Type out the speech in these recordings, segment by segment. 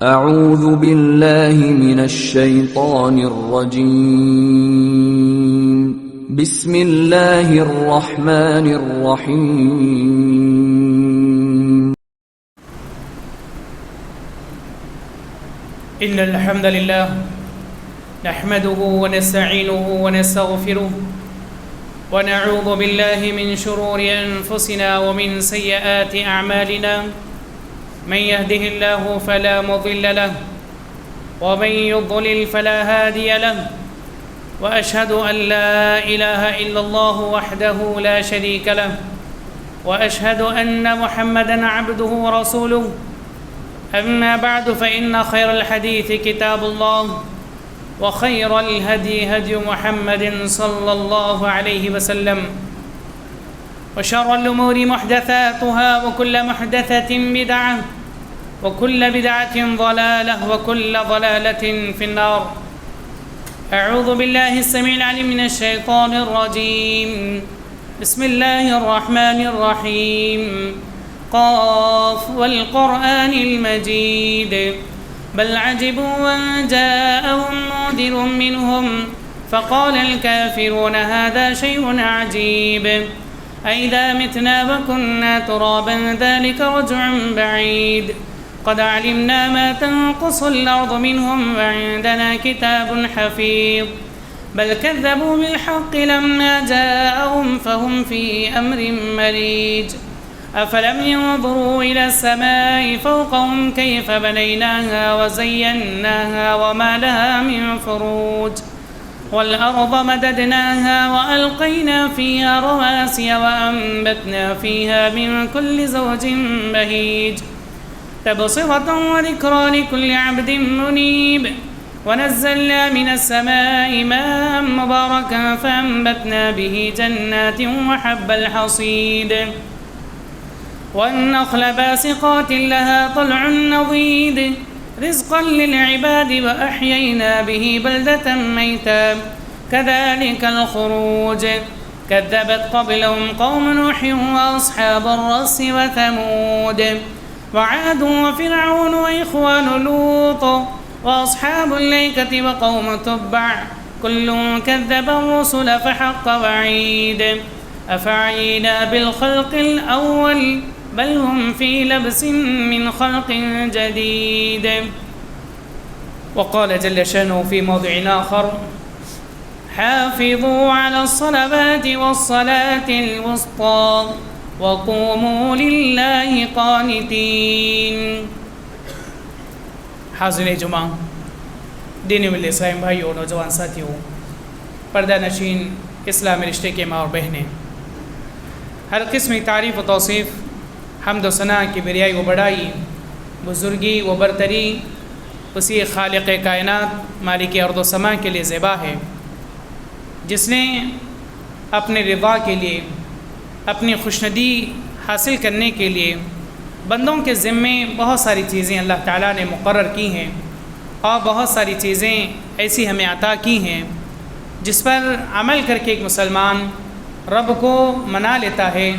اعوذ باللہ من الشیطان الرجیم بسم اللہ الرحمن الرحیم ان الحمد للہ نحمده ونستعینه ونستغفره ونعوذ باللہ من شرور انفسنا ومن سیئات اعمالنا من يهده الله فلا مضل له ومن يضلل فلا هادي له وأشهد أن لا إله إلا الله وحده لا شريك له وأشهد أن محمدا عبده ورسوله أما بعد فإن خير الحديث كتاب الله وخير الهدي هدي محمد صلى الله عليه وسلم وشر الأمور محدثاتها وكل محدثة بدعة وكل بدعة ضلالة وكل ضلالة في النار. أعوذ بالله السميع العليم من الشيطان الرجيم. بسم الله الرحمن الرحيم. قاف والقرآن المجيد بل عجبوا أن جاءهم منذر منهم فقال الكافرون هذا شيء عجيب أئذا متنا وكنا ترابا ذلك رجع بعيد قد علمنا ما تنقص الأرض منهم وعندنا كتاب حفيظ بل كذبوا بالحق لما جاءهم فهم في أمر مريج أفلم ينظروا إلى السماء فوقهم كيف بنيناها وزيناها وما لها من فروج والأرض مددناها وألقينا فيها رواسي وأنبتنا فيها من كل زوج بهيج تبصرة وذكرى لكل عبد منيب ونزلنا من السماء ماء مباركا فأنبتنا به جنات وحب الحصيد والنخل باسقات لها طلع نضيد رزقا للعباد وأحيينا به بلدة ميتا كذلك الخروج كذبت قبلهم قوم نوح وأصحاب الرس وثمود وعاد وفرعون وإخوان لوط وأصحاب الأيكة وقوم تبع كل كذب الرسل فحق وعيد أفعينا بالخلق الأول بل هم في لبس من خلق جديد. وقال جل شأنه في موضع آخر حافظوا على الصلوات والصلاة الوسطى وقوموا لله قانتين. حاضرین جمعہ، دینی مل اسلام بھائیوں، نوجوان ساتھیوں، پردہ نشین اسلامی رشتے کے ماں اور بہنیں، ہر قسم کی تعریف و توصیف، حمد و ثنا کی بریائی و بڑائی، بزرگی و برتری اسی خالق کائنات مالک ارض و سماء کے لیے زیبا ہے، جس نے اپنے رضا کے لیے، اپنی خوشندی حاصل کرنے کے لیے بندوں کے ذمے بہت ساری چیزیں اللہ تعالیٰ نے مقرر کی ہیں اور بہت ساری چیزیں ایسی ہمیں عطا کی ہیں جس پر عمل کر کے ایک مسلمان رب کو منا لیتا ہے،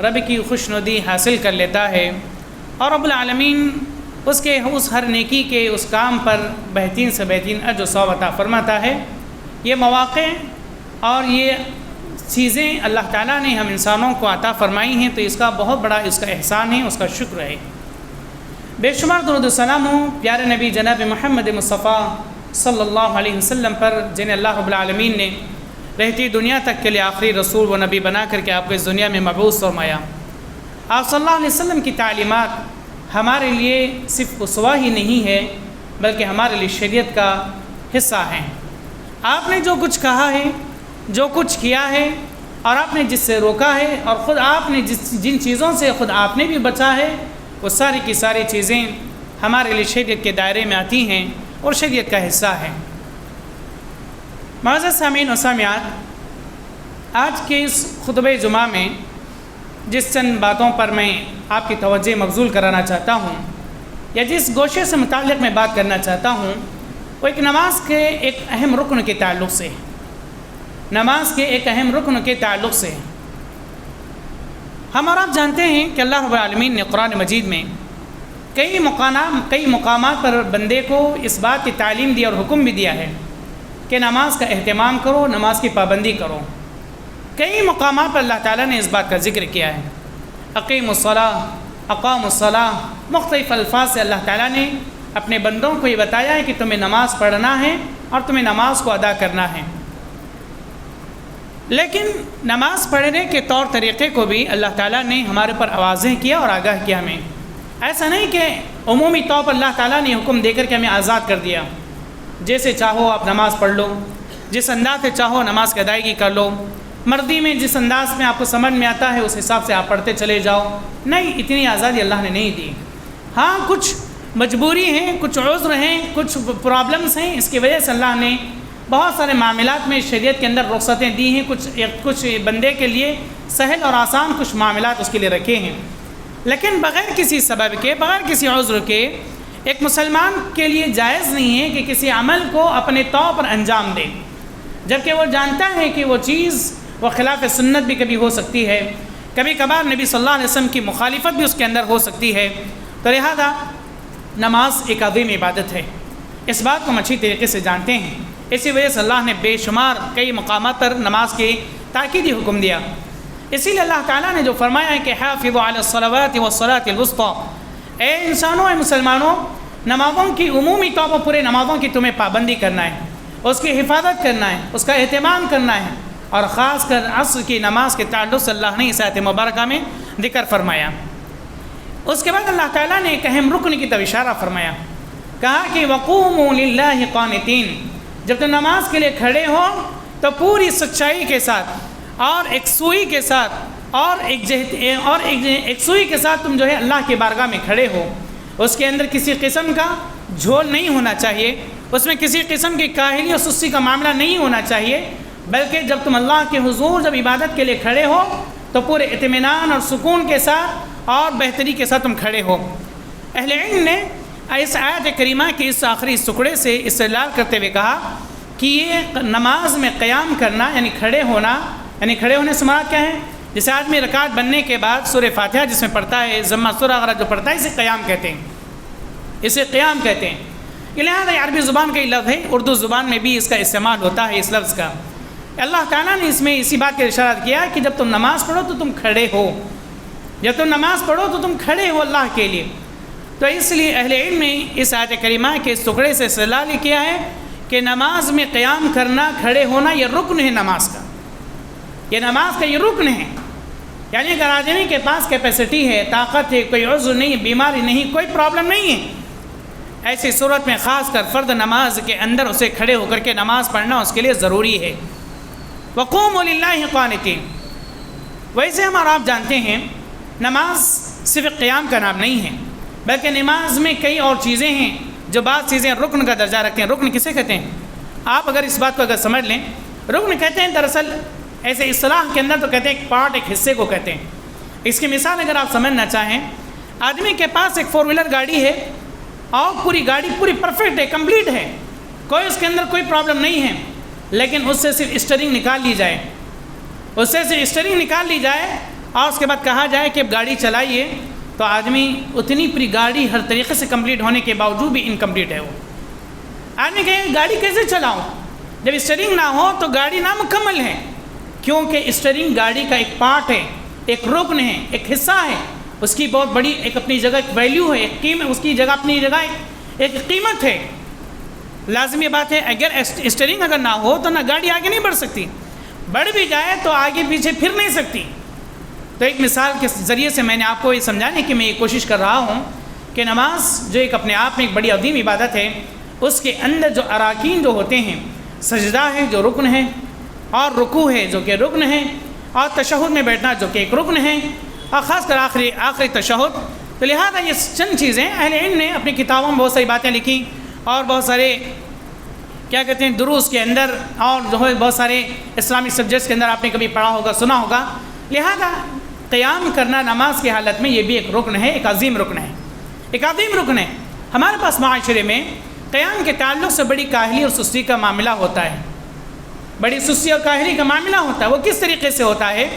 رب کی خوشنودی حاصل کر لیتا ہے، اور رب العالمین اس ہر نیکی کے اس کام پر بہترین سے بہترین اجر و ثواب عطا فرماتا ہے. یہ مواقع اور یہ چیزیں اللہ تعالیٰ نے ہم انسانوں کو عطا فرمائی ہیں، تو اس کا بہت بڑا اس کا احسان ہے، اس کا شکر ہے. بے شمار درود و سلام ہوں پیارے نبی جناب محمد مصطفیٰ صلی اللہ علیہ وسلم پر، جنہیں اللہ رب العالمین نے رہتی دنیا تک کے لیے آخری رسول و نبی بنا کر کے آپ کو اس دنیا میں مبعوث فرمایا. آپ صلی اللہ علیہ وسلم کی تعلیمات ہمارے لیے صرف اسوہ ہی نہیں ہے بلکہ ہمارے لیے شریعت کا حصہ ہیں. آپ نے جو کچھ کہا ہے، جو کچھ کیا ہے، اور آپ نے جس سے روکا ہے، اور خود آپ نے جن چیزوں سے خود آپ نے بھی بچا ہے، وہ ساری کی ساری چیزیں ہمارے لیے شریعت کے دائرے میں آتی ہیں اور شریعت کا حصہ ہیں. معزز سامعین و سامعات، آج کے اس خطبہ جمعہ میں جس چند باتوں پر میں آپ کی توجہ مبذول کرانا چاہتا ہوں، یا جس گوشے سے متعلق میں بات کرنا چاہتا ہوں، وہ ایک نماز کے ایک اہم رکن کے تعلق سے، نماز کے ایک اہم رکن کے تعلق سے. ہم اور آپ جانتے ہیں کہ اللہ رب العالمین نے قرآن مجید میں کئی مقامات پر بندے کو اس بات کی تعلیم دی اور حکم بھی دیا ہے کہ نماز کا اہتمام کرو، نماز کی پابندی کرو۔ کئی مقامات پر اللہ تعالیٰ نے اس بات کا ذکر کیا ہے، اقیم الصلاۃ، اقام الصلاۃ، مختلف الفاظ سے اللہ تعالیٰ نے اپنے بندوں کو یہ بتایا ہے کہ تمہیں نماز پڑھنا ہے اور تمہیں نماز کو ادا کرنا ہے۔ لیکن نماز پڑھنے کے طور طریقے کو بھی اللہ تعالیٰ نے ہمارے پر واضح کیا اور آگاہ کیا ہمیں۔ ایسا نہیں کہ عمومی طور پر اللہ تعالیٰ نے حکم دے کر کے ہمیں آزاد کر دیا، جیسے چاہو آپ نماز پڑھ لو، جس انداز سے چاہو نماز کی ادائیگی کر لو، مرضی میں جس انداز میں آپ کو سمجھ میں آتا ہے اس حساب سے آپ پڑھتے چلے جاؤ۔ نہیں، اتنی آزادی اللہ نے نہیں دی۔ ہاں، کچھ مجبوری ہیں، کچھ عذر ہیں، کچھ پرابلمس ہیں، اس کی وجہ سے اللہ نے بہت سارے معاملات میں شریعت کے اندر رخصتیں دی ہیں، کچھ بندے کے لیے سہل اور آسان کچھ معاملات اس کے لیے رکھے ہیں۔ لیکن بغیر کسی سبب کے، بغیر کسی عذر کے، ایک مسلمان کے لیے جائز نہیں ہے کہ کسی عمل کو اپنے طور پر انجام دے، جبکہ وہ جانتا ہے کہ وہ چیز وہ خلاف سنت بھی کبھی ہو سکتی ہے، کبھی کبھار نبی صلی اللہ علیہ وسلم کی مخالفت بھی اس کے اندر ہو سکتی ہے۔ تو لہذا نماز ایک عظیم عبادت ہے، اس بات کو ہم اچھی طریقے سے جانتے ہیں۔ اسی وجہ سے اللہ نے بے شمار کئی مقامات پر نماز کے تاکیدی حکم دیا۔ اسی لیے اللہ تعالیٰ نے جو فرمایا ہے کہ حافظوا علی الصلوات والصلاۃ الوسطیٰ، اے انسانوں، اے مسلمانوں، نمازوں کی عمومی طور پر پورے نمازوں کی تمہیں پابندی کرنا ہے، اس کی حفاظت کرنا ہے، اس کا اہتمام کرنا ہے، اور خاص کر عصر کی نماز کے تعلق سے اللہ نے اس آیت مبارکہ میں ذکر فرمایا۔ اس کے بعد اللہ تعالیٰ نے ایک اہم رکن کی طرف اشارہ فرمایا، کہا کہ وقوموا للہ قانتین، جب تم نماز کے لیے کھڑے ہو تو پوری سچائی کے ساتھ اور ایک سوئی کے ساتھ اور ایک سوئی کے ساتھ تم جو ہے اللہ کی بارگاہ میں کھڑے ہو۔ اس کے اندر کسی قسم کا جھول نہیں ہونا چاہیے، اس میں کسی قسم کی کاہلی اور سستی کا معاملہ نہیں ہونا چاہیے، بلکہ جب تم اللہ کے حضور جب عبادت کے لیے کھڑے ہو تو پورے اطمینان اور سکون کے ساتھ اور بہتری کے ساتھ تم کھڑے ہو۔ اہل علم نے اس آیت کریمہ کے اس آخری ٹکڑے سے استدلال کرتے ہوئے کہا کہ یہ نماز میں قیام کرنا یعنی کھڑے ہونا، یعنی کھڑے ہونے سے مراد کیا ہے؟ جیسے آدمی رکعت بننے کے بعد سورہ فاتحہ جس میں پڑھتا ہے، ضمہ سورہ وغیرہ جو پڑھتا ہے، اسے قیام کہتے ہیں، اسے قیام کہتے ہیں۔ یہ لہٰذا عربی زبان کا یہ لفظ ہے، اردو زبان میں بھی اس کا استعمال ہوتا ہے اس لفظ کا۔ اللہ تعالیٰ نے اس میں اسی بات کا اشارہ کیا کہ جب تم نماز پڑھو تو تم کھڑے ہو، جب تم نماز پڑھو تو تم کھڑے ہو اللہ کے لیے۔ تو اس لیے اہل علم نے اس آیت کریمہ کے اس ٹکڑے سے استدلال کیا ہے کہ نماز میں قیام کرنا، کھڑے ہونا، یہ رکن ہے نماز کا، یہ نماز کا یہ رکن ہے۔ یعنی اگر آدمی کے پاس کیپیسٹی ہے، طاقت ہے، کوئی عذر نہیں، بیماری نہیں، کوئی پرابلم نہیں ہے، ایسی صورت میں خاص کر فرض نماز کے اندر اسے کھڑے ہو کر کے نماز پڑھنا اس کے لیے ضروری ہے۔ وقوموا للہ قانتین۔ ویسے ہم اور آپ جانتے ہیں نماز صرف قیام کا نام نہیں ہے، بلکہ نماز میں کئی اور چیزیں ہیں جو بعض چیزیں رکن کا درجہ رکھتے ہیں۔ رکن کسے کہتے ہیں؟ آپ اگر اس بات کو اگر سمجھ لیں، رکن کہتے ہیں دراصل ایسے اصطلاح کے اندر تو کہتے ہیں ایک پارٹ، ایک حصے کو کہتے ہیں۔ اس کی مثال اگر آپ سمجھنا چاہیں، آدمی کے پاس ایک 4 ویلر گاڑی ہے اور پوری گاڑی پوری پرفیکٹ ہے، کمپلیٹ ہے، کوئی اس کے اندر کوئی پرابلم نہیں ہے، لیکن اس سے صرف اسٹیئرنگ نکال لی جائے، اس سے صرف اسٹیئرنگ نکال لی جائے اور اس کے بعد کہا جائے کہ اب گاڑی چلائیے، تو آدمی اتنی پوری گاڑی ہر طریقے سے کمپلیٹ ہونے کے باوجود بھی انکمپلیٹ ہے۔ وہ آدمی کہے گاڑی کیسے چلاؤں؟ جب اسٹیئرنگ نہ ہو تو گاڑی نامکمل ہے، کیونکہ اسٹیئرنگ گاڑی کا ایک پارٹ ہے، ایک رکن ہے، ایک حصہ ہے، اس کی بہت بڑی ایک اپنی جگہ ایک ویلیو ہے، ایک قیمت، اس کی جگہ اپنی جگہ ایک قیمت ہے۔ لازمی بات ہے اگر اسٹیئرنگ اگر نہ ہو تو نہ گاڑی آگے نہیں بڑھ سکتی، بڑھ بھی جائے تو آگے پیچھے پھر نہیں سکتی۔ تو ایک مثال کے ذریعے سے میں نے آپ کو یہ سمجھانے کی میں یہ کوشش کر رہا ہوں کہ نماز جو ایک اپنے آپ میں ایک بڑی عظیم عبادت ہے، اس کے اندر جو اراکین جو ہوتے ہیں، سجدہ ہے جو رکن ہے، اور رکوع ہے جو کہ رکن ہے، اور تشہد میں بیٹھنا جو کہ ایک رکن ہے، اور خاص کر آخری تشہد۔ تو لہٰذا یہ چند چیزیں اہل علم نے اپنی کتابوں میں بہت ساری باتیں لکھی، اور بہت سارے کیا کہتے ہیں دروس کے اندر، اور جو ہے بہت سارے اسلامک سبجیکٹس کے اندر آپ نے کبھی پڑھا ہوگا، سنا ہوگا۔ لہذا قیام کرنا نماز کی حالت میں یہ بھی ایک رکن ہے، ایک عظیم رکن ہے، ایک عظیم رکن ہے۔ ہمارے پاس معاشرے میں قیام کے تعلق سے بڑی کاہلی اور سستی کا معاملہ ہوتا ہے، بڑی سستی اور کاہلی کا معاملہ ہوتا ہے۔ وہ کس طریقے سے ہوتا ہے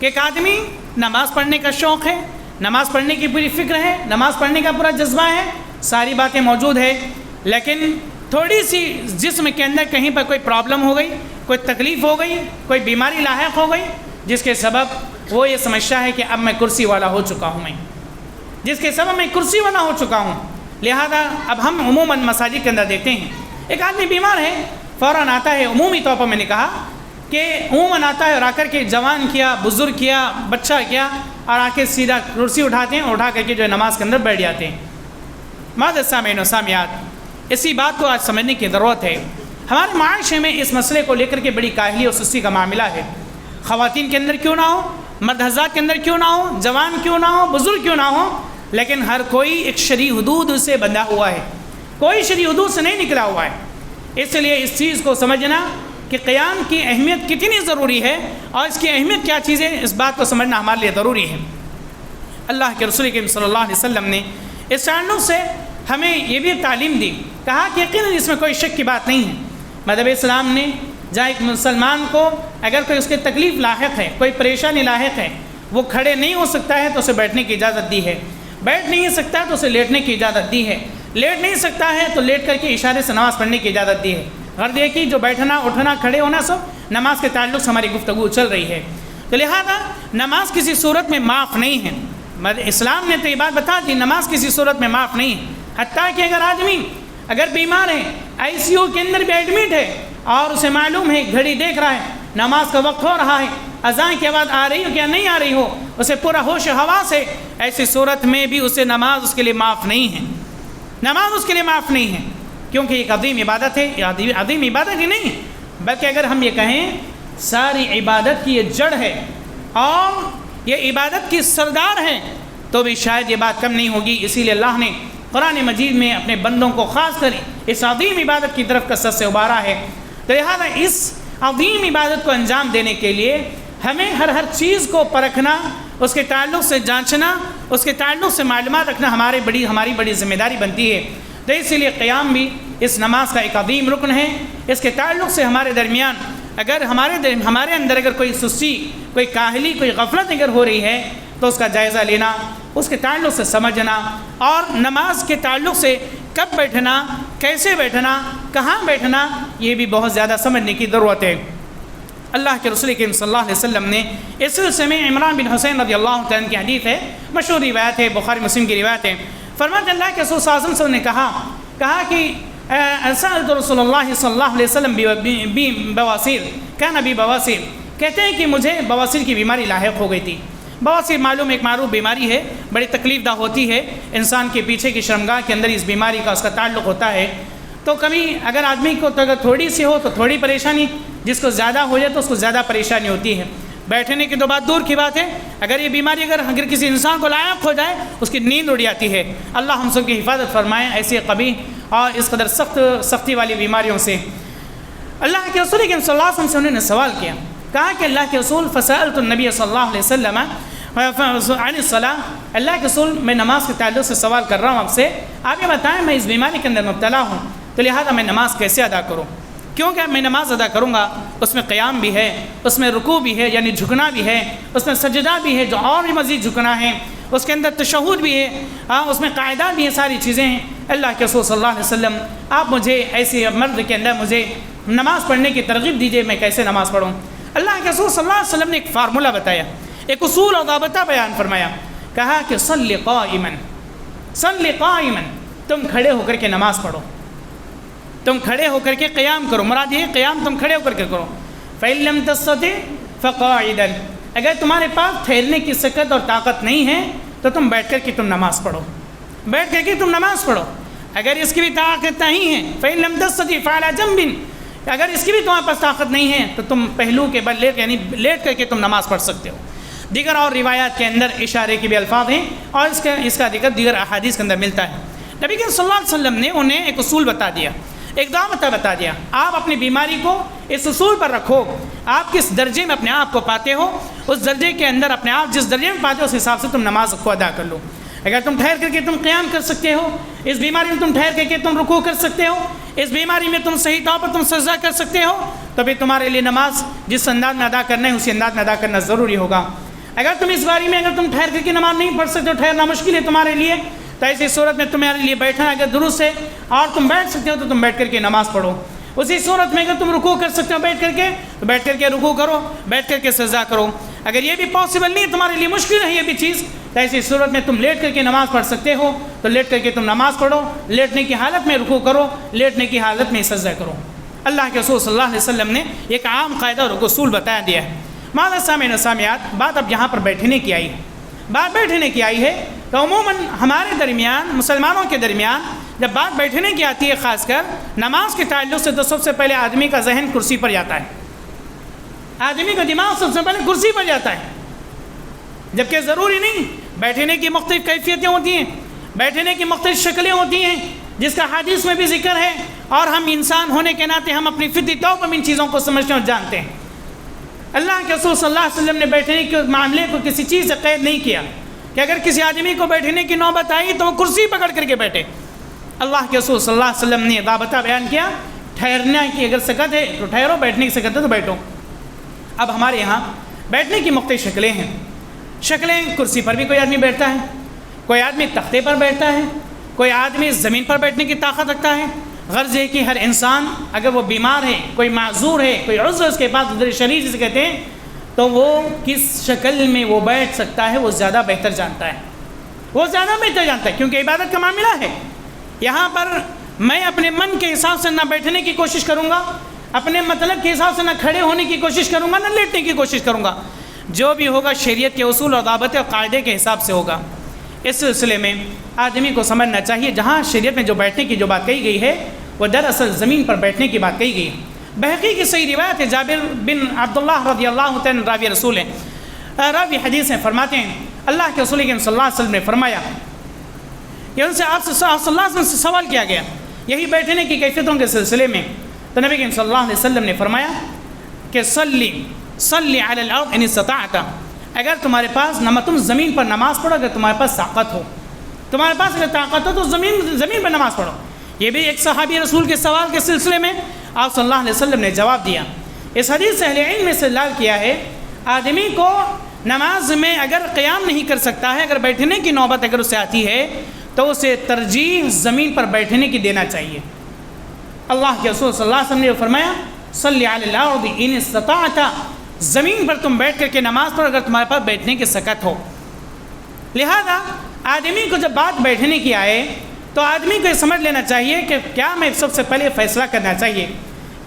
کہ ایک آدمی نماز پڑھنے کا شوق ہے، نماز پڑھنے کی پوری فکر ہے، نماز پڑھنے کا پورا جذبہ ہے، ساری باتیں موجود ہے، لیکن تھوڑی سی جسم کے اندر کہیں پر کوئی پرابلم ہو گئی، کوئی تکلیف ہو گئی، کوئی بیماری لاحق ہو گئی، جس کے سبب وہ یہ سمجھتا ہے کہ اب میں کرسی والا ہو چکا ہوں، جس کے سبب میں کرسی والا ہو چکا ہوں۔ لہذا اب ہم عموماً مساجد کے اندر دیکھتے ہیں ایک آدمی بیمار ہے، فوراً آتا ہے، عمومی طور پر میں نے کہا کہ عموماً آتا ہے اور آ کر کے جوان کیا، بزرگ کیا، بچہ کیا، اور آ کے سیدھا کرسی اٹھاتے ہیں، اٹھا کر کے جو ہے نماز کے اندر بیٹھ جاتے ہیں۔ معزز سامعین و سامعات، اسی بات کو آج سمجھنے کی ضرورت ہے۔ ہمارے معاشرے میں اس مسئلے کو لے کر کے بڑی کاہلی اور سستی کا معاملہ ہے۔ خواتین کے اندر کیوں نہ ہو، مرد حضرات کے اندر کیوں نہ ہو، جوان کیوں نہ ہو، بزرگ کیوں نہ ہو، لیکن ہر کوئی ایک شرعی حدود سے بندھا ہوا ہے، کوئی شرعی حدود سے نہیں نکلا ہوا ہے۔ اس لیے اس چیز کو سمجھنا کہ قیام کی اہمیت کتنی ضروری ہے اور اس کی اہمیت کیا چیز ہے، اس بات کو سمجھنا ہمارے لیے ضروری ہے۔ اللہ کے رسول کریم صلی اللہ علیہ وسلم نے اس تعلق سے ہمیں یہ بھی تعلیم دی، کہا کہ یقیناً اس میں کوئی شک کی بات نہیں ہے۔ مذہب اسلام نے جہاں ایک مسلمان کو اگر کوئی اس کی تکلیف لاحق ہے، کوئی پریشانی لاحق ہے، وہ کھڑے نہیں ہو سکتا ہے تو اسے بیٹھنے کی اجازت دی ہے، بیٹھ نہیں سکتا ہے تو اسے لیٹنے کی اجازت دی ہے، لیٹ نہیں سکتا ہے تو لیٹ کر کے اشارے سے نماز پڑھنے کی اجازت دی ہے۔ غرض یہ کہ جو بیٹھنا، اٹھنا، کھڑے ہونا سب نماز کے تعلق سے ہماری گفتگو چل رہی ہے، تو لہذا نماز کسی صورت میں معاف نہیں ہے۔ اسلام نے تو یہ بات بتا دی، نماز کسی صورت میں معاف نہیں ہے۔ حتیٰ کہ اگر آدمی اگر بیمار ہے، آئی سی یو کے اندر بھی ایڈمٹ ہے اور اسے معلوم ہے، گھڑی دیکھ رہا ہے، نماز کا وقت ہو رہا ہے، اذان کی آواز آ رہی ہو کیا نہیں آ رہی ہو، اسے پورا ہوش حواس ہے، ایسی صورت میں بھی اسے نماز اس کے لیے معاف نہیں ہے، نماز اس کے لیے معاف نہیں ہے، کیونکہ ایک عظیم عبادت ہے۔ عظیم عبادت ہی نہیں بلکہ اگر ہم یہ کہیں ساری عبادت کی یہ جڑ ہے اور یہ عبادت کی سردار ہے تو بھی شاید یہ بات کم نہیں ہوگی۔ اسی لیے اللہ نے قرآن مجید میں اپنے بندوں کو خاص کر اس عظیم عبادت کی طرف کثرت سے ابھارا ہے۔ تو لہٰذا اس عظیم عبادت کو انجام دینے کے لیے ہمیں ہر چیز کو پرکھنا، اس کے تعلق سے جانچنا، اس کے تعلق سے معلومات رکھنا ہماری بڑی ذمہ داری بنتی ہے۔ تو اسی لیے قیام بھی اس نماز کا ایک عظیم رکن ہے۔ اس کے تعلق سے ہمارے درمیان اگر ہمارے اندر اگر کوئی سستی، کوئی کاہلی، کوئی غفلت اگر ہو رہی ہے تو اس کا جائزہ لینا، اس کے تعلق سے سمجھنا، اور نماز کے تعلق سے کب بیٹھنا، کیسے بیٹھنا، کہاں بیٹھنا، یہ بھی بہت زیادہ سمجھنے کی ضرورت ہے۔ اللہ کے رسول کریم صلی اللہ علیہ وسلم نے اس سلسلے میں عمران بن حسین رضی اللہ تعالیٰ عنہ کی حدیث ہے، مشہور روایت ہے، بخاری مسلم کی روایت ہے، فرماتے اللہ کے رسول صلی اللہ علیہ وسلم نے کہا کہ سألت رسول اللہ صلی اللہ علیہ وسلم بواسیر، کان بی بواسیر، کہتے ہیں کہ مجھے بواسیر کی بیماری لاحق ہو گئی تھی۔ بواسیر معلوم ایک معروف بیماری ہے، بڑی تکلیف دہ ہوتی ہے، انسان کے پیچھے کی شرمگاہ کے اندر اس بیماری کا اس کا تعلق ہوتا ہے۔ تو کبھی اگر آدمی کو اگر تھوڑی سی ہو تو تھوڑی پریشانی، جس کو زیادہ ہو جائے تو اس کو زیادہ پریشانی ہوتی ہے۔ بیٹھنے کی تو بات دور کی بات ہے، اگر یہ بیماری اگر کسی انسان کو لاحق ہو جائے اس کی نیند اڑ جاتی ہے۔ اللہ ہم سب کی حفاظت فرمائے ایسی قبیح اور اس قدر سختی والی بیماریوں سے۔ اللہ کے رسول صلی اللہ علیہ وسلم سے انہوں نے سوال کیا، کہا کہ اللہ کے رسول فسألت النبی صلی اللہ علیہ وسلم عن الصلاۃ، اللہ کے رسول میں نماز کے تعلق سے سوال کر رہا ہوں آپ سے، آپ یہ بتائیں میں اس بیماری کے اندر مبتلا ہوں تو لہٰذا میں نماز کیسے ادا کروں؟ کیونکہ میں نماز ادا کروں گا اس میں قیام بھی ہے، اس میں رکوع بھی ہے یعنی جھکنا بھی ہے، اس میں سجدہ بھی ہے جو اور بھی مزید جھکنا ہے، اس کے اندر تشہد بھی ہے، اس میں قاعدہ بھی ہے، ساری چیزیں ہیں۔ اللہ کے رسول صلی اللہ علیہ وسلم آپ مجھے ایسی مرد کے اندر مجھے نماز پڑھنے کی ترغیب دیجیے، میں کیسے نماز پڑھوں؟ اللہ کے رسول صلی اللہ علیہ وسلم نے ایک فارمولہ بتایا، ایک اصول اور ضابطہ بیان فرمایا، کہا کہ صلی قائما، تم کھڑے ہو کر کے نماز پڑھو، تم کھڑے ہو کر کے قیام کرو، مراد یہ قیام تم کھڑے ہو کر کے کرو۔ فإن لم تستطع فقاعدا، اگر تمہارے پاس ٹھہرنے کی سکت اور طاقت نہیں ہے تو تم بیٹھ کر کے تم نماز پڑھو، بیٹھ کر کے تم نماز پڑھو۔ اگر اس کی بھی طاقت نہیں ہے فإن لم تستطع فعلى جنب، اگر اس کی بھی تمہارے پاس طاقت نہیں ہے تو تم پہلو کے بل لیٹ کر کے تم نماز پڑھ سکتے ہو۔ دیگر اور روایات کے اندر اشارے کے بھی الفاظ ہیں اور اس کا ذکر دیگر احادیث کے اندر ملتا ہے۔ نبی صلی اللہ علیہ وسلم نے انہیں ایک اصول بتا دیا، ایک ضابطہ بتا دیا، آپ اپنی بیماری کو اس اصول پر رکھو، آپ کس درجے میں اپنے آپ کو پاتے ہو اس درجے کے اندر اپنے آپ جس درجے میں پاتے ہو اس حساب سے تم نماز کو ادا کر لو۔ اگر تم ٹھہر کر کے تم قیام کر سکتے ہو، اس بیماری میں تم ٹھہر کر کے تم رکوع کر سکتے ہو، اس بیماری میں تم صحیح طور پر تم سجدہ کر سکتے ہو، تو پھر تمہارے لیے نماز جس انداز میں ادا کرنا ہے اسی انداز میں ادا کرنا ضروری ہوگا۔ اگر تم اس باری میں اگر تم ٹھہر کر کے نماز نہیں پڑھ سکتے ہو، ٹھہرنا مشکل ہے تمہارے لیے، تو ایسی صورت میں تمہارے لیے بیٹھنا اگر درست ہے اور تم بیٹھ سکتے ہو تو تم بیٹھ کر کے نماز پڑھو۔ اسی صورت میں اگر تم رکوع کر سکتے ہو بیٹھ کر کے تو بیٹھ کر کے رکوع کرو، بیٹھ کر کے سجدہ کرو۔ اگر یہ بھی پاسبل نہیں ہے، تمہارے لیے مشکل ہے یہ بھی چیز، تو ایسی صورت میں تم لیٹ کر کے نماز پڑھ سکتے ہو تو لیٹ کر کے تم نماز پڑھو، لیٹنے کی حالت میں رکوع کرو، لیٹنے کی حالت میں سجدہ کرو۔ اللہ کے رسول صلی اللہ علیہ وسلم نے ایک عام قاعدہ اور اصول بتا دیا ہے۔ معاذ سامعین و سامعات، بات اب یہاں پر بیٹھنے کی آئی ہے، بات بیٹھنے کی آئی ہے تو عموماً ہمارے درمیان، مسلمانوں کے درمیان جب بات بیٹھنے کی آتی ہے، خاص کر نماز کے تعلق سے، تو سب سے پہلے آدمی کا ذہن کرسی پر جاتا ہے، آدمی کا دماغ سب سے پہلے کرسی پر جاتا ہے، جبکہ ضروری نہیں۔ بیٹھنے کی مختلف کیفیتیں ہوتی ہیں، بیٹھنے کی مختلف شکلیں ہوتی ہیں، جس کا حدیث میں بھی ذکر ہے، اور ہم انسان ہونے کے ناطے ہم اپنی فطری طور پر ان چیزوں کو سمجھتے اور جانتے ہیں۔ اللہ کے رسول صلی اللہ علیہ وسلم نے بیٹھنے کے معاملے کو کسی چیز سے قید نہیں کیا کہ اگر کسی آدمی کو بیٹھنے کی نوبت آئی تو وہ کرسی پکڑ کر کے بیٹھے۔ اللہ کے رسول صلی اللہ علیہ وسلم نے ضابطہ بیان کیا، ٹھہرنے کی اگر سکت ہے تو ٹھہرو، بیٹھنے کی سکت ہے تو بیٹھو۔ اب ہمارے یہاں بیٹھنے کی مختلف شکلیں ہیں۔ شکلیں، کرسی پر بھی کوئی آدمی بیٹھتا ہے، کوئی آدمی تختے پر بیٹھتا ہے، کوئی آدمی زمین پر بیٹھنے کی طاقت رکھتا ہے۔ غرض ہے کہ ہر انسان اگر وہ بیمار ہے، کوئی معذور ہے، کوئی عذر اس کے پاس عذر شرعی جسے کہتے ہیں، تو وہ کس شکل میں وہ بیٹھ سکتا ہے وہ زیادہ بہتر جانتا ہے، وہ زیادہ بہتر جانتا ہے، کیونکہ عبادت کا معاملہ ہے۔ یہاں پر میں اپنے من کے حساب سے نہ بیٹھنے کی کوشش کروں گا، اپنے مطلب کے حساب سے نہ کھڑے ہونے کی کوشش کروں گا، نہ لیٹنے کی کوشش کروں گا۔ جو بھی ہوگا شریعت کے اصول اور ضابطے اور قاعدے کے حساب سے ہوگا۔ اس سلسلے میں آدمی کو سمجھنا چاہیے جہاں شریعت میں جو بیٹھنے کی جو بات کہی گئی ہے وہ دراصل زمین پر بیٹھنے کی بات کہی گئی ہے۔ بحقی کی صحیح روایت ہے، جابر بن عبداللہ رضی اللہ عنہ راوی رسول ہیں، راوی حدیث ہیں، فرماتے ہیں اللہ کے رسول صلی اللہ علیہ وسلم نے فرمایا کہ ان سے آپ صلی اللہ علیہ وسلم سے سوال کیا گیا یہی بیٹھنے کی کیفیتوں کے سلسلے میں، تو نبی صلی اللہ علیہ وسلم نے فرمایا کہ صلی علی الارض ان استطعت، اگر تمہارے پاس تم زمین پر نماز پڑھو، اگر تمہارے پاس طاقت ہو، تمہارے پاس اگر طاقت ہو تو زمین پر نماز پڑھو۔ یہ بھی ایک صحابی رسول کے سوال کے سلسلے میں آپ صلی اللہ علیہ وسلم نے جواب دیا۔ اس حدیث سے اہل علم میں استدلال کیا ہے، آدمی کو نماز میں اگر قیام نہیں کر سکتا ہے، اگر بیٹھنے کی نوبت اگر اسے آتی ہے تو اسے ترجیح زمین پر بیٹھنے کی دینا چاہیے۔ اللہ کے رسول صلی اللہ علیہ وسلم نے فرمایا صلی علی الارض ان استطعت، زمین پر تم بیٹھ کر کے نماز پڑھو اگر تمہارے پاس بیٹھنے کی سکت ہو۔ لہذا آدمی کو جب بات بیٹھنے کی آئے تو آدمی کو یہ سمجھ لینا چاہیے کہ کیا میں سب سے پہلے فیصلہ کرنا چاہیے،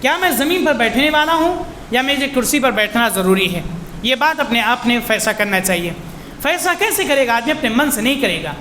کیا میں زمین پر بیٹھنے والا ہوں یا مجھے کرسی پر بیٹھنا ضروری ہے۔ یہ بات اپنے آپ نے فیصلہ کرنا چاہیے۔ فیصلہ کیسے کرے گا؟ آدمی اپنے من سے نہیں کرے گا،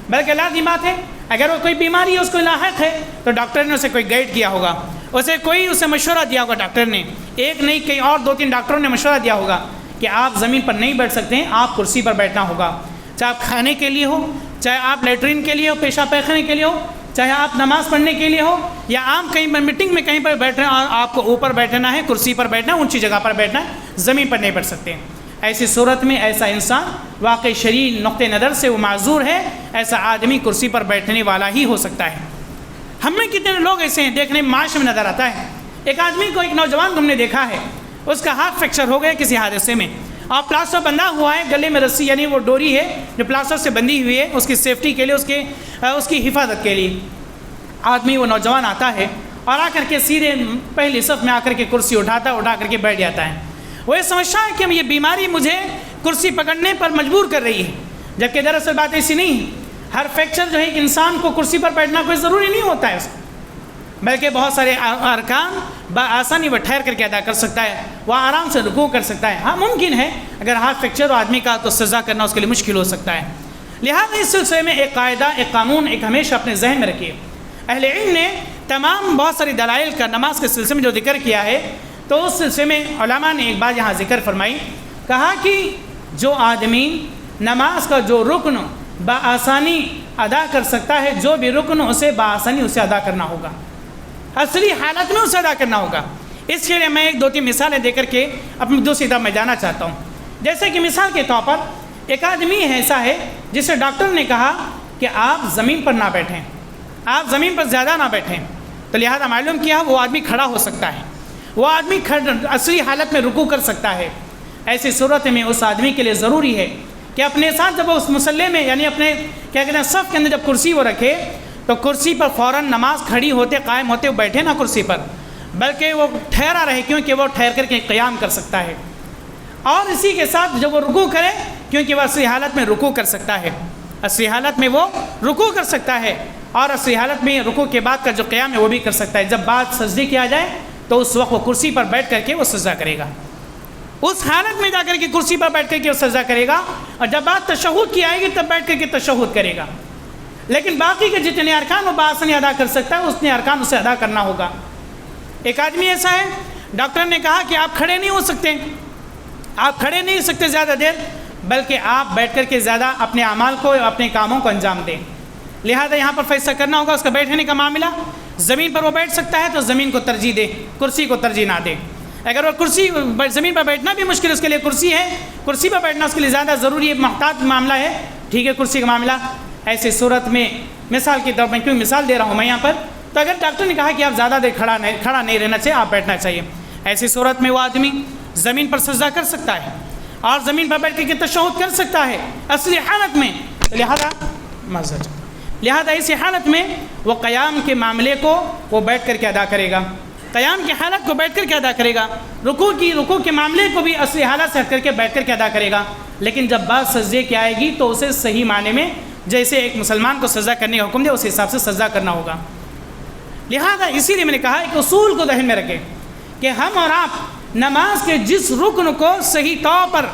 بلکہ لازمی بات ہے اگر وہ کوئی بیماری ہے اس کو لاحق ہے تو ڈاکٹر نے اسے کوئی گائیڈ کیا ہوگا، اسے مشورہ دیا ہوگا، ڈاکٹر نے ایک نہیں کئی اور 2-3 ڈاکٹروں نے مشورہ دیا ہوگا کہ آپ زمین پر نہیں بیٹھ سکتے ہیں، آپ کرسی پر بیٹھنا ہوگا، چاہے آپ کھانے کے لیے ہو، چاہے آپ لیٹرین کے لیے ہو، پیشاب پیخانے کے لیے ہو، چاہے آپ نماز پڑھنے کے لیے ہو، یا آپ کہیں پر میٹنگ میں کہیں پر بیٹھ رہے ہیں اور آپ کو اوپر بیٹھنا ہے، کرسی پر بیٹھنا ہے، اونچی جگہ پر بیٹھنا ہے، زمین پر نہیں بیٹھ سکتے۔ ایسی صورت میں ایسا انسان واقعی شرعی نقطہ نظر سے وہ معذور ہے، ایسا آدمی کرسی پر بیٹھنے والا ہی ہو سکتا ہے۔ ہم میں کتنے لوگ ایسے ہیں دیکھنے میں معاشرے میں نظر آتا ہے، ایک آدمی کو، ایک نوجوان تم نے دیکھا ہے اس کا ہاتھ فریکچر ہو گیا کسی حادثے میں اور پلاسٹر بندھا ہوا ہے، گلے میں رسی یعنی وہ ڈوری ہے جو پلاسٹر سے بندھی ہوئی ہے اس کی سیفٹی کے لیے، اس کی حفاظت کے لیے۔ آدمی وہ نوجوان آتا ہے اور آ کر کے سیدھے پہلی صف میں آ کر کے کرسی اٹھا کر کے بیٹھ جاتا ہے۔ وہ یہ سمجھتا ہے کہ یہ بیماری مجھے کرسی پکڑنے پر مجبور کر رہی ہے، جبکہ دراصل بات ایسی نہیں ہے۔ ہر فریکچر جو ہے ایک انسان کو کرسی پر بیٹھنا کوئی ضروری نہیں ہوتا ہے اس کو، بلکہ بہت سارے ارکان بآسانی وہ ٹھہر کر کے ادا کر سکتا ہے، وہ آرام سے رکوع کر سکتا ہے۔ ہاں ممکن ہے اگر ہاتھ فریکچر ہو آدمی کا تو سجدہ کرنا اس کے لیے مشکل ہو سکتا ہے۔ لہٰذا اس سلسلے میں ایک قاعدہ، ایک قانون ایک ہمیشہ اپنے ذہن میں رکھیے۔ اہل علم نے تمام بہت ساری دلائل کا نماز کے سلسلے میں جو ذکر کیا ہے، تو اس سلسلے میں علماء نے ایک بات یہاں ذکر فرمائی، کہا کہ جو آدمی نماز کا جو رکن بآسانی ادا کر سکتا ہے، جو بھی رکن اسے بآسانی اسے ادا کرنا ہوگا، اصلی حالت میں اسے ادا کرنا ہوگا۔ اس کے لیے میں 1-2-3 مثالیں دے کر کے اپنی دوسری طرف میں جانا چاہتا ہوں۔ جیسے کہ مثال کے طور پر ایک آدمی ایسا ہے جسے ڈاکٹر نے کہا کہ آپ زمین پر نہ بیٹھیں، آپ زمین پر زیادہ نہ بیٹھیں، تو لہذا معلوم کیا وہ آدمی کھڑا ہو سکتا ہے، وہ آدمی اصلی حالت میں رکوع کر سکتا ہے، ایسی صورت میں اس آدمی کے لیے ضروری ہے کہ اپنے ساتھ جب وہ اس مصلی میں یعنی اپنے کیا کہتے ہیں صف کے اندر جب کرسی وہ رکھے تو کرسی پر فوراً نماز کھڑی ہوتے قائم ہوتے وہ بیٹھے نہ کرسی پر، بلکہ وہ ٹھہرا رہے، کیونکہ وہ ٹھہر کر کے قیام کر سکتا ہے۔ اور اسی کے ساتھ جب وہ رکوع کرے، کیونکہ وہ اصلی حالت میں رکوع کر سکتا ہے، اصلی حالت میں وہ رکوع کر سکتا ہے، اور اصلی حالت میں رکوع کے بعد کا جو قیام ہے وہ بھی کر سکتا ہے۔ جب بعد سجدے کیا جائے تو اس وقت وہ کرسی پر بیٹھ کر کے وہ سجدہ کرے گا، اس حالت میں جا کر کے کرسی پر بیٹھ کر کے وہ سجدہ کرے گا، اور جب بات تشہد کی آئے گی تب بیٹھ کر کے تشہد کرے گا۔ لیکن باقی کے جتنے ارکان وہ بآسانی ادا کر سکتا ہے، اتنے ارکان اسے ادا کرنا ہوگا۔ ایک آدمی ایسا ہے، ڈاکٹر نے کہا کہ آپ کھڑے نہیں ہو سکتے، آپ کھڑے نہیں ہو سکتے زیادہ دیر، بلکہ آپ بیٹھ کر کے زیادہ اپنے اعمال کو اپنے کاموں کو انجام دیں، لہذا یہاں پر فیصلہ کرنا ہوگا اس کا بیٹھنے کا معاملہ۔ زمین پر وہ بیٹھ سکتا ہے تو زمین کو ترجیح دے، کرسی کو ترجیح نہ دے۔ اگر وہ کرسی زمین پر بیٹھنا بھی مشکل، اس کے لیے کرسی ہے، کرسی پر بیٹھنا اس کے لیے زیادہ ضروری ہے، محتاط معاملہ ہے، ٹھیک ہے کرسی کا معاملہ۔ ایسی صورت میں مثال کے طور پر کیوں مثال دے رہا ہوں میں یہاں پر، تو اگر ڈاکٹر نے کہا کہ آپ زیادہ دیر کھڑا نہیں رہنا چاہیے، آپ بیٹھنا چاہیے، ایسی صورت میں وہ آدمی زمین پر سجدہ کر سکتا ہے اور زمین پر بیٹھ کے تشہد کر سکتا ہے اصلی حالت میں، لہذا اسی حالت میں وہ قیام کے معاملے کو وہ بیٹھ کر کے ادا کرے گا، قیام کی حالت کو بیٹھ کر کے ادا کرے گا، رکوع کے معاملے کو بھی اصلی حالت سے ہٹ کر کے بیٹھ کر کے ادا کرے گا۔ لیکن جب بات سجدے کی آئے گی تو اسے صحیح معنی میں جیسے ایک مسلمان کو سجدہ کرنے کا حکم دے اس حساب سے سجدہ کرنا ہوگا۔ لہذا اسی لیے میں نے کہا ایک اصول کو ذہن میں رکھیں کہ ہم اور آپ نماز کے جس رکن کو صحیح طور پر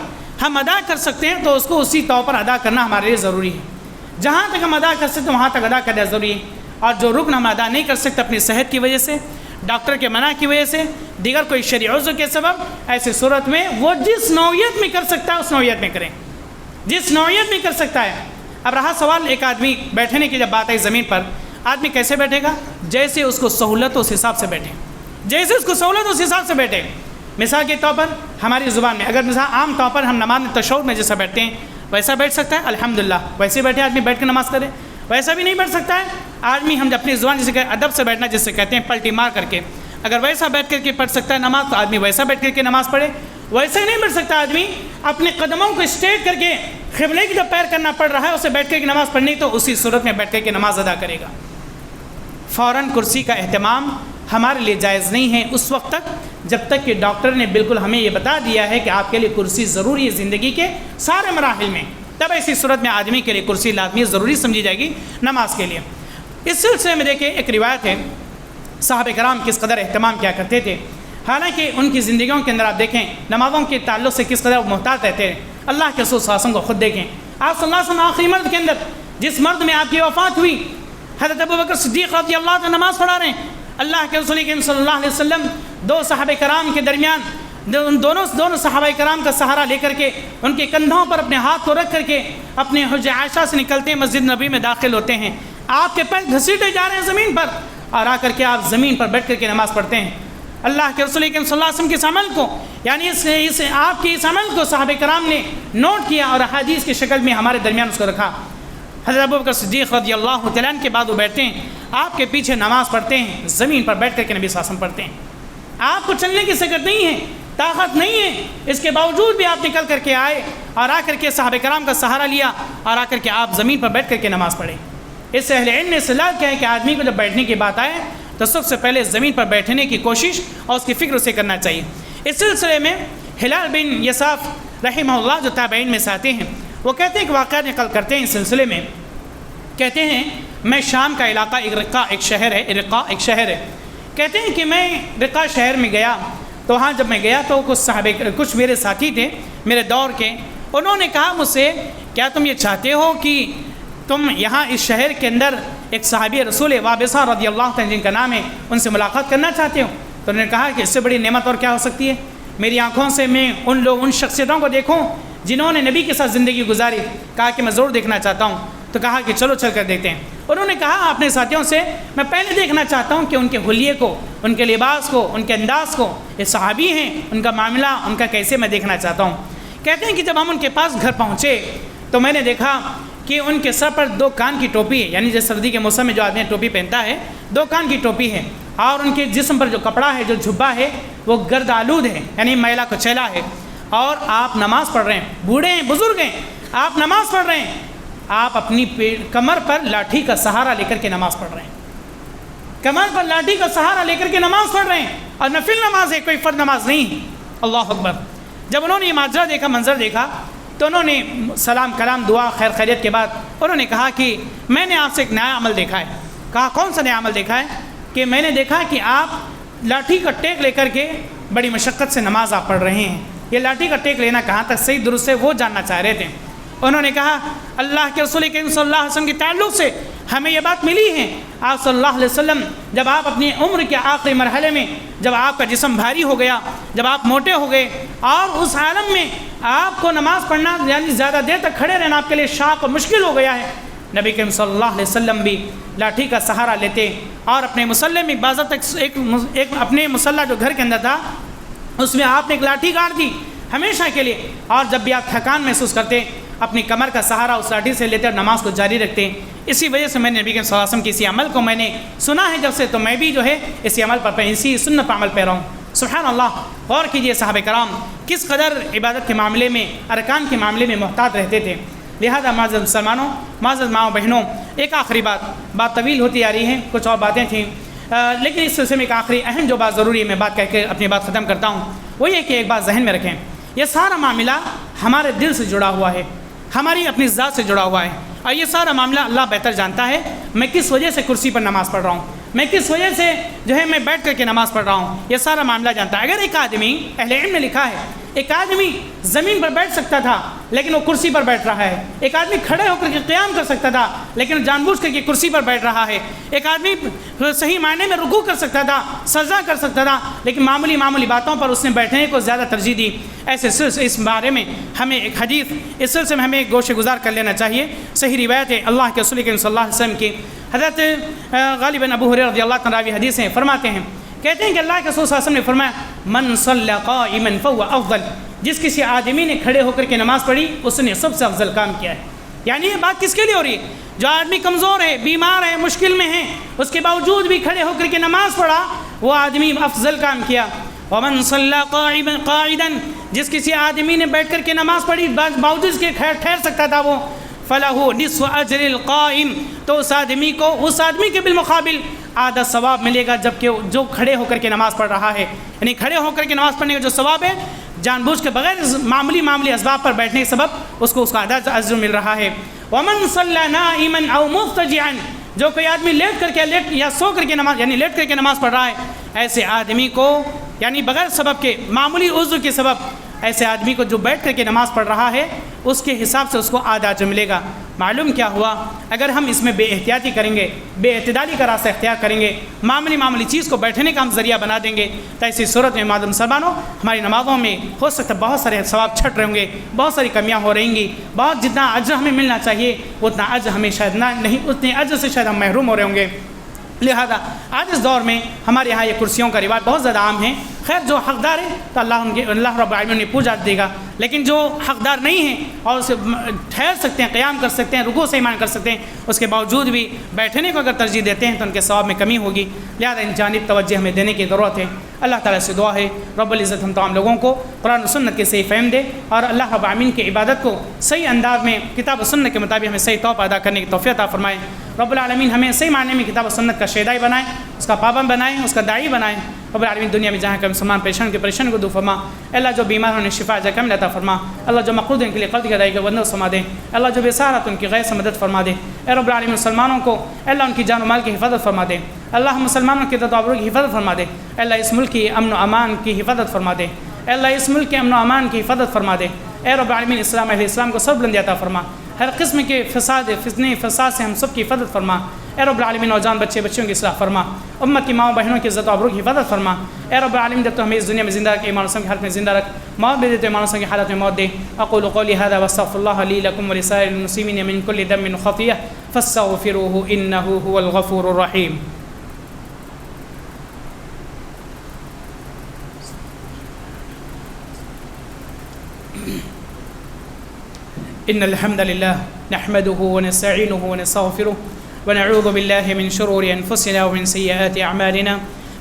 ہم ادا کر سکتے ہیں تو اس کو اسی طور پر ادا کرنا ہمارے لیے ضروری ہے۔ جہاں تک ہم ادا کر سکتے ہیں وہاں تک ادا کرنا ضروری ہے، اور جو رکن ہم ادا نہیں کر سکتے اپنی صحت کی وجہ سے، ڈاکٹر کے منع کی وجہ سے، دیگر کوئی شرعی عذر کے سبب، ایسی صورت میں وہ جس نوعیت میں کر سکتا ہے اس نوعیت میں کریں، جس نوعیت میں کر سکتا ہے۔ اب رہا سوال ایک آدمی بیٹھنے کی، جب بات آئی زمین پر، آدمی کیسے بیٹھے گا؟ جیسے اس کو سہولت ہو اس حساب سے بیٹھے، جیسے اس کو سہولت ہو اس حساب سے بیٹھے۔ مثال کے طور پر ہماری زبان میں اگر مثال عام طور پر ہم نماز میں تشہد میں جیسا بیٹھتے ہیں ویسا بیٹھ سکتا ہے، الحمدللہ ویسے بیٹھے آدمی بیٹھ کے نماز کرے، ویسا بھی نہیں بیٹھ سکتا ہے آدمی، ہم اپنی زبان جسے ادب سے بیٹھنا جسے کہتے ہیں پلٹی مار کر کے، اگر ویسا بیٹھ کر کے پڑھ سکتا ہے نماز تو آدمی ویسا بیٹھ کر کے نماز پڑھے۔ ویسے نہیں بیٹھ سکتا آدمی، اپنے قدموں کو اسٹریٹ کر کے قبلے کی طرف پیر کرنا پڑ رہا ہے، اسے بیٹھ کر کے نماز پڑھنی تو اسی صورت میں بیٹھ کر کے نماز ادا کرے گا۔ فوراً کرسی کا اہتمام ہمارے لیے جائز نہیں ہے اس وقت تک جب تک کہ ڈاکٹر نے بالکل ہمیں یہ بتا دیا ہے کہ آپ کے لیے کرسی ضروری ہے زندگی کے سارے مراحل میں، تب ایسی صورت میں آدمی کے لیے کرسی لازمی ضروری سمجھی جائے گی نماز کے لیے۔ اس سلسلے میں دیکھیں ایک روایت ہے صحابہ کرام کس قدر اہتمام کیا کرتے تھے، حالانکہ ان کی زندگیوں کے اندر آپ دیکھیں نمازوں کے تعلق سے کس قدر محتاط رہتے ہیں۔ اللہ کے رسول صلی اللہ علیہ وسلم کو خود دیکھیں، آپ صلی اللہ علیہ وسلم آخری مرد کے اندر جس مرد میں آپ کی وفات ہوئی حضرت ابوبکر صدیق رضی اللہ عنہ نماز پڑھا رہے ہیں، اللہ کے رسول کریم صلی اللہ علیہ وسلم دو صحابہ کرام کے درمیان دونوں صحابہ کرام کا سہارا لے کر کے ان کے کندھوں پر اپنے ہاتھ کو رکھ کر کے اپنے حجرہ عائشہ سے نکلتے ہیں، مسجد نبی میں داخل ہوتے ہیں، آپ کے پیر گھسیٹے جا رہے ہیں زمین پر، اور آ کر کے آپ زمین پر بیٹھ کر کے نماز پڑھتے ہیں۔ اللہ کے رسول کریم صلی اللہ علیہ وسلم کے اس عمل کو یعنی اس آپ کے اس عمل کو صحابہ کرام نے نوٹ کیا اور احادیث کی شکل میں ہمارے درمیان اس کو رکھا۔ حضرت ابوبکر صدیق رضی اللہ تعالیٰ عنہ کے بعد وہ بیٹھتے ہیں، آپ کے پیچھے نماز پڑھتے ہیں، زمین پر بیٹھ کر کے نبی صلی اللہ علیہ وسلم پڑھتے ہیں۔ آپ کو چلنے کی سکت نہیں ہے، طاقت نہیں ہے، اس کے باوجود بھی آپ نکل کر کے آئے اور آ کر کے صحابہ کرام کا سہارا لیا اور آ کر کے آپ زمین پر بیٹھ کر کے نماز پڑھیں۔ اس سے اہل علم نے اصطلاح کیا ہے کہ آدمی کو جب بیٹھنے کی بات آئے تو سب سے پہلے زمین پر بیٹھنے کی کوشش اور اس کی فکر اسے کرنا چاہیے۔ اس سلسلے میں ہلال بن یساف رحمہ اللہ جو تابعین میں سے آتے ہیں وہ کہتے ہیں کہ واقعہ نقل کرتے ہیں اس سلسلے میں، کہتے ہیں میں شام کا علاقہ رقہ ایک شہر ہے، کہتے ہیں کہ میں رقہ شہر میں گیا تو وہاں جب میں گیا تو کچھ میرے ساتھی تھے میرے دور کے، انہوں نے کہا مجھ سے کیا تم یہ چاہتے ہو کہ تم یہاں اس شہر کے اندر ایک صحابی رسول وابصہ رضی اللہ عنہ جن کا نام ہے ان سے ملاقات کرنا چاہتے ہو؟ تو انہوں نے کہا کہ اس سے بڑی نعمت اور کیا ہو سکتی ہے، میری آنکھوں سے میں ان شخصیتوں کو دیکھوں جنہوں نے نبی کے ساتھ زندگی گزاری۔ کہا کہ میں ضرور دیکھنا چاہتا ہوں، تو کہا کہ چلو چل کر دیکھتے ہیں۔ انہوں نے کہا اپنے ساتھیوں سے میں پہلے دیکھنا چاہتا ہوں کہ ان کے حلیے کو، ان کے لباس کو، ان کے انداز کو، یہ صحابی ہیں ان کا معاملہ ان کا کیسے میں دیکھنا چاہتا ہوں۔ کہتے ہیں کہ جب ہم ان کے پاس گھر پہنچے تو میں نے دیکھا کہ ان کے سر پر 2 کان کی ٹوپی ہے، یعنی جیسے سردی کے موسم میں جو آدمی ٹوپی پہنتا ہے 2 کان کی ٹوپی ہے، اور ان کے جسم پر جو کپڑا ہے جو جھبا ہے وہ گرد آلود ہے یعنی میلا کچیلا ہے، اور آپ نماز پڑھ رہے ہیں، بوڑھے ہیں، بزرگ ہیں، آپ نماز پڑھ رہے ہیں، آپ اپنی کمر پر لاٹھی کا سہارا لے کر کے نماز پڑھ رہے ہیں، کمر پر لاٹھی کا سہارا لے کر کے نماز پڑھ رہے ہیں، اور نفل نماز ہے، کوئی فرض نماز نہیں ہے۔ اللہ اکبر۔ جب انہوں نے یہ ماجرا دیکھا، منظر دیکھا، تو انہوں نے سلام کلام دعا خیر خیریت کے بعد انہوں نے کہا کہ میں نے آپ سے ایک نیا عمل دیکھا ہے۔ کہا کون سا نیا عمل دیکھا ہے؟ کہ میں نے دیکھا کہ آپ لاٹھی کا ٹیک لے کر کے بڑی مشقت سے نماز آپ پڑھ رہے ہیں، یہ لاٹھی کا ٹیک لینا کہاں تک صحیح درست ہے وہ جاننا چاہ رہے تھے۔ انہوں نے کہا اللہ کے رسول کریم صلی اللہ علیہ وسلم کے تعلق سے ہمیں یہ بات ملی ہے، آپ صلی اللہ علیہ وسلم جب آپ اپنی عمر کے آخری مرحلے میں، جب آپ کا جسم بھاری ہو گیا، جب آپ موٹے ہو گئے، اور اس عالم میں آپ کو نماز پڑھنا یعنی زیادہ دیر تک کھڑے رہنا آپ کے لیے شاق اور مشکل ہو گیا ہے، نبی کریم صلی اللہ علیہ وسلم بھی لاٹھی کا سہارا لیتے اور اپنے مصلی میں بازار تک ایک اپنے مصلی جو گھر کے اندر تھا اس میں آپ نے ایک لاٹھی گاڑ دی ہمیشہ کے لیے، اور جب بھی آپ تھکان محسوس کرتے اپنی کمر کا سہارا اس لاٹھی سے لیتے اور نماز کو جاری رکھتے۔ اسی وجہ سے میں نے نبی کریم صلی اللہ علیہ وسلم کے اسی عمل کو میں نے سنا ہے جب سے، تو میں بھی جو ہے اسی عمل پر اسی سنت پر عمل پیرا ہوں۔ سبحان اللہ۔ غور کیجئے صحابہ کرام کس قدر عبادت کے معاملے میں، ارکان کے معاملے میں محتاط رہتے تھے۔ لہذا معزز مسلمانوں، معزز ماؤں بہنوں، ایک آخری بات طویل ہوتی آ رہی ہے، کچھ اور باتیں تھیں، لیکن اس سلسلے میں ایک آخری اہم جو بات ضروری ہے میں بات کہہ کے اپنی بات ختم کرتا ہوں، وہ یہ کہ ایک بات ذہن میں رکھیں، یہ سارا معاملہ ہمارے دل سے جڑا ہوا ہے، ہماری اپنی ذات سے جڑا ہوا ہے، اور یہ سارا معاملہ اللہ بہتر جانتا ہے میں کس وجہ سے کرسی پر نماز پڑھ رہا ہوں، میں کس وجہ سے جو ہے میں بیٹھ کر کے نماز پڑھ رہا ہوں، یہ سارا معاملہ جانتا ہے۔ اگر ایک آدمی، اہل علم نے لکھا ہے، ایک آدمی زمین پر بیٹھ سکتا تھا لیکن وہ کرسی پر بیٹھ رہا ہے، ایک آدمی کھڑے ہو کر کے قیام کر سکتا تھا لیکن جان بوجھ کر کے کرسی پر بیٹھ رہا ہے، ایک آدمی صحیح معنی میں رکوع کر سکتا تھا، سجدہ کر سکتا تھا، لیکن معمولی باتوں پر اس نے بیٹھنے کو زیادہ ترجیح دی، ایسے اس بارے میں ہمیں ایک حدیث اس سلسلے میں ہمیں گوشہ گزار کر لینا چاہیے۔ صحیح روایت ہے اللہ کے رسول کریم صلی اللہ علیہ وسلم کی، حضرت غالباً ابو ہریرہ رضی اللہ عنہ راوی حدیث ہیں، فرماتے ہیں، کہتے ہیں کہ اللہ کے رسول صلی اللہ علیہ وسلم نے فرمایا من صلی قائما فهو افضل، جس کسی آدمی نے کھڑے ہو کر کے نماز پڑھی اس نے سب سے افضل کام کیا ہے۔ یعنی یہ بات کس کے لیے ہو رہی ہے؟ جو آدمی کمزور ہے، بیمار ہے، مشکل میں ہے، اس کے باوجود بھی کھڑے ہو کر کے نماز پڑھا، وہ آدمی افضل کام کیا۔ ومن صلی قاعدا، جس کسی آدمی نے بیٹھ کر کے نماز پڑھی باوجود اس کے ٹھہر سکتا تھا وہ، فلہ نصف اجر القائم، تو اس آدمی کے بالمقابل آدھا ثواب ملے گا، جبکہ جو کھڑے ہو کر کے نماز پڑھ رہا ہے، یعنی کھڑے ہو کر کے نماز پڑھنے کا جو ثواب ہے، جان بوجھ کے بغیر معمولی اسباب پر بیٹھنے کے سبب اس کو آدھا اجر مل رہا ہے۔ ومن صلی نائما او مضطجعا، جو کوئی آدمی لیٹ یا سو کر کے نماز یعنی لیٹ کر کے نماز پڑھ رہا ہے، ایسے آدمی کو یعنی بغیر سبب کے معمولی عذر کے سبب ایسے آدمی کو جو بیٹھ کر کے نماز پڑھ رہا ہے اس کے حساب سے اس کو آدھا اجر ملے گا۔ معلوم کیا ہوا؟ اگر ہم اس میں بے احتیاطی کریں گے، بے اعتدالی کا راستہ اختیار کریں گے، معمولی چیز کو بیٹھنے کا ہم ذریعہ بنا دیں گے، تو ایسی صورت میں معذر مسلمانوں ہماری نمازوں میں ہو سکتا ہے بہت سارے ثواب چھٹ رہے ہوں گے، بہت ساری کمیاں ہو رہیں گی، بہت جتنا اجر ہمیں ملنا چاہیے اتنا اجر ہمیں شاید نہیں، اتنے اجر سے شاید ہم محروم ہو رہے ہوں گے۔ لہذا آج اس دور میں ہمارے یہاں یہ کرسیوں کا رواج بہت زیادہ عام ہے۔ خیر جو حقدار ہے تو اللہ رب العالمین نے پوجا دے گا، لیکن جو حقدار نہیں ہیں اور اسے ٹھہر سکتے ہیں، قیام کر سکتے ہیں، رکوع سے ایمان کر سکتے ہیں، اس کے باوجود بھی بیٹھنے کو اگر ترجیح دیتے ہیں تو ان کے ثواب میں کمی ہوگی۔ لہذا ان جانب توجہ ہمیں دینے کی ضرورت ہے۔ اللہ تعالیٰ سے دعا ہے رب العزت ہم تمام لوگوں کو قرآن و سنت کے صحیح فہم دے، اور اللہ رب العالمین کی عبادت کو صحیح انداز میں کتاب و سنت کے مطابق ہمیں صحیح طور پر ادا کرنے کی توفیق عطا فرمائے۔ رب العالمین ہمیں صحیح معنی میں کتاب و سنت کا شیدائی بنائے، اس کا پابند بنائے، اس کا داعی بنائے۔ رب العالمین دنیا میں جہاں کا مسلمان پریشان کو دور فرما، اللہ جو بیمار ہونے شفا جا کم عطا فرما، اللہ جو مقروض ان کے لیے قرض کی ادائیگی کا بندہ سما دے، اللہ جو بے سہارا ان کی غیر سے مدد فرما دے۔ اے رب العالمین مسلمانوں کو اللہ ان کی جان و مال کی حفاظت فرما دے، اللہ مسلمانوں کے تدابر کی حفاظت فرما دے، اللہ اس ملک کی امن و امان کی حفاظت فرما دے، اللہ اس ملک کے امن و امان کی حفاظت فرما دے۔ اے رب العالمین اسلام اہل اسلام کو سب بلندی عطا فرما، ہر قسم کے فتنے فساد سے ہم سب کی حفاظت فرما۔ اے رب العالمین نوجوان بچیوں کی اصلاح فرما، امت کی ماؤں بہنوں کی عزت و آبرو کی حفاظت فرما۔ اے رب العالمین جب تو ہمیں اس دنیا میں زندہ رکھ، ایمان و اسلام کی حالت میں زندہ رکھ، موت بھی دے تو ایمان و اسلام کی حالت میں موت دے۔ اقول قولی هذا واستغفر الله لي لكم ولسائر المسلمين من كل ذنب خطيئة فاستغفروه انه هو الغفور الرحيم۔ إن الحمد لله نحمده ونستعينه ونستغفره ونعوذ بالله من شرور أنفسنا ومن سيئات أعمالنا،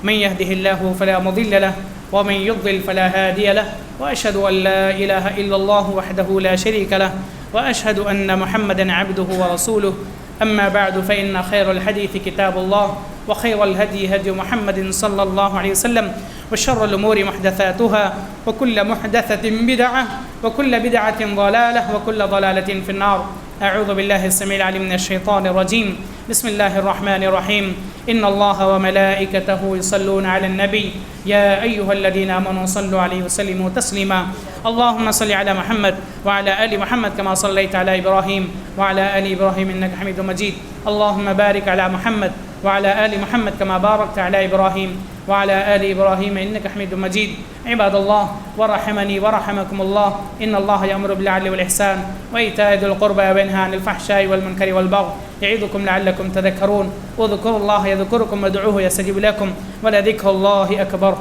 من يهده الله فلا مضل له ومن يضلل فلا هادي له، وأشهد أن لا إله إلا الله وحده لا شريك له وأشهد أن محمدا عبده ورسوله. أما بعد فإن خير الحديث كتاب الله وخير الهدي هدي محمد صلى الله عليه وسلم وشر الأمور محدثاتها وكل محدثة بدعة وكل بدعة ضلالة وكل ضلالة في النار. أعوذ بالله السميع العليم من الشيطان الرجيم. بسم الله الرحمن الرحيم. إن الله وملائكته يصلون على النبي يا أيها الذين آمنوا صلوا عليه وسلموا تسليما. اللهم صل على محمد وعلى آل محمد كما صليت على إبراهيم وعلى آل إبراهيم إنك حميد مجيد. اللهم بارك على محمد وعلى آل محمد كما باركت على إبراهيم وعلى آل إبراهيم إنك حميد مجيد. عباد الله ورحمني ورحمكم الله، إن الله يأمر بالعدل والإحسان وإيتاء ذي القربى وينهى عن الفحشاء والمنكر والبغي يعظكم لعلكم تذكرون. واذكروا الله يذكركم وادعوه يستجب لكم ولذكر الله أكبر.